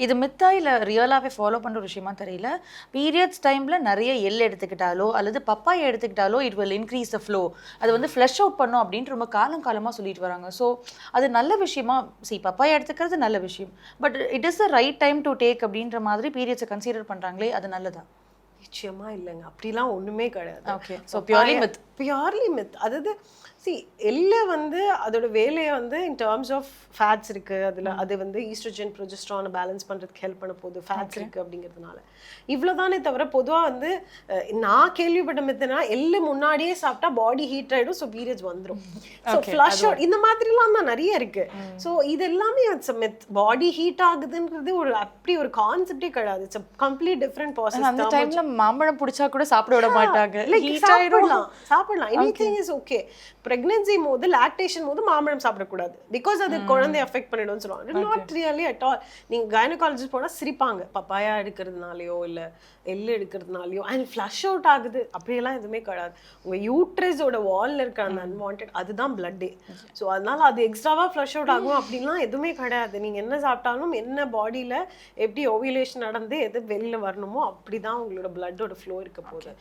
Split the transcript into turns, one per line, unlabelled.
இது மித்தா இல்ல ரியலாவே ஃபாலோ பண்ற ஒரு விஷயமா தெரியல. பீரியட்ஸ் டைம்ல நெறைய எடுத்துக்கிட்டாலோ அல்லது பப்பாயா எடுத்துக்கிட்டாலோ it will increase the flow. அது வந்து ஃப்ளஷ் அவுட் பண்ணும் அப்படின்ட்டு ரொம்ப காலங்காலமா சொல்லிட்டு வராங்க. ஸோ அது நல்ல விஷயமா பப்பாயா எடுத்துக்கிறது நல்ல விஷயம். But it is the right time to take அப்படின்ற மாதிரி பீரியட்ஸை கன்சிடர் பண்றாங்களே அது நல்லதா?
நிச்சயமா இல்லைங்க. அப்படிலாம் ஒண்ணுமே கிடையாது.
Okay. So purely myth.
Purely myth. அதாவது எள்ளு வந்து அதோட வேலையை வந்து இன் டேர்ம்ஸ் ஆஃப் ஃபேட்ஸ் இருக்கு அதுல, அது வந்து ஈஸ்ட்ரோஜன் ப்ரொஜெஸ்ட்ரானை பேலன்ஸ் பண்றதுக்கு ஹெல்ப் பண்ண போகுது, ஃபேட்ஸ் இருக்கு அப்படிங்கிறதுனால. இவ்வளவுதானே தவிர பொதுவா வந்து நான் கேள்விப்பட்ட மித்துனா எள்ளு முன்னாடியே சாப்பிட்டா பாடி ஹீட் ஆயிடும், ஸோ பீரியட்ஸ் வந்துடும், ஸோ ஃப்ளஷ் அவுட், இந்த மாதிரிலாம் தான் நிறைய இருக்கு. ஸோ இது எல்லாமே மித். பாடி ஹீட் ஆகுதுன்றது ஒரு அப்படி ஒரு கான்செப்டே கிடையாது. It's complete different process.
அந்த டைம்ல மாம்பழம் பிடிச்சா கூட சாப்பிட விட மாட்டாங்க.
சாப்பிடலாம், எனிதிங் இஸ் ஓகே. பிரெக்னன்சி போது, லாக்டேஷன் போது மாம்பழம் சாப்பிடக்கூடாது, பிகாஸ் அது குழந்தைய அஃபெக்ட் பண்ணிடும்னு சொல்லுவாங்க. Not really at all. நீங்க கைனகாலஜிஸ்ட் போனா சிரிப்பாங்க, பப்பாயா எடுக்கிறதுனாலயோ இல்ல எள்ளு எடுக்கிறதுனாலயோ அண்ட் ஃப்ளஷ் அவுட் ஆகுது அப்படியெல்லாம் எதுவுமே கிடையாது. உங்க யூட்ரஸோட வால்ல இருக்க அந்த அன்வான்ட் அதுதான் பிளட்டே. ஸோ அதனால அது எக்ஸ்ட்ராவா ஃப்ளஷ் அவுட் ஆகும் அப்படிலாம் எதுவுமே கிடையாது. நீங்க என்ன சாப்பிட்டாலும் என்ன பாடியில எப்படி ஓவியுலேஷன் நடந்து எது வெளியில வரணுமோ அப்படிதான் உங்களோட பிளட்டோட ஃப்ளோ இருக்க போகுது.